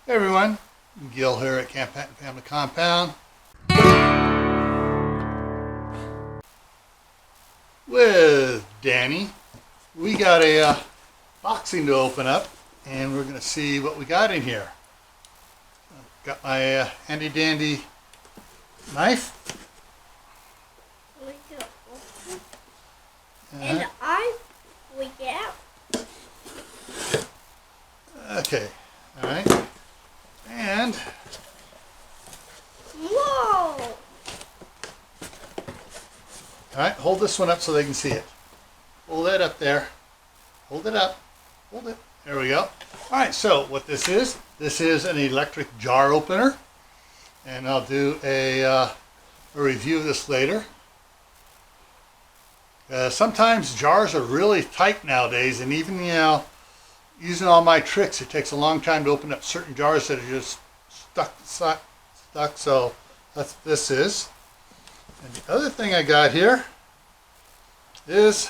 Hey everyone, Gil here at Camppatton Family Compound with Danny. We got a boxing to open up and we're going to see what we got in here. Got my handy dandy knife. And I freak out. Okay, alright. And whoa! Alright, hold this one up so they can see it. Hold that up there. Hold it up. Hold it. There we go. Alright, so what this is an electric jar opener. And I'll do a review of this later. Sometimes jars are really tight nowadays, and even, using all my tricks, it takes a long time to open up certain jars that are just stuck. So that's what this is. And the other thing I got here is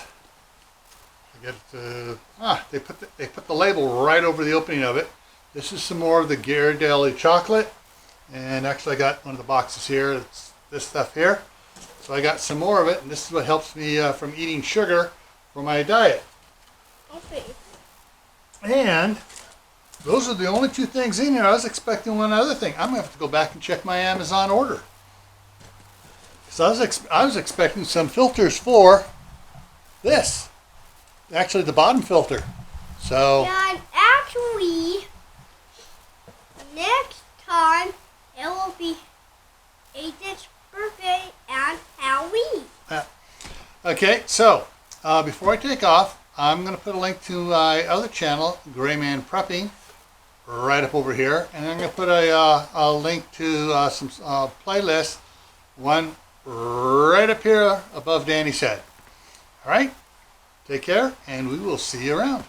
they put the label right over the opening of it. This is some more of the Ghirardelli chocolate, and actually I got one of the boxes here. It's this stuff here. So I got some more of it, and this is what helps me from eating sugar for my diet. Okay. And those are the only two things in here. I was expecting one other thing. I'm going to have to go back and check my Amazon order. So I was expecting some filters for this. Actually, the bottom filter. So. And actually, next time it will be Aiden's birthday and Halloween. Okay, so before I take off, I'm going to put a link to my other channel, Gray Man Prepping, right up over here. And I'm going to put a link to some playlists, one right up here above Danny's head. All right, take care, and we will see you around.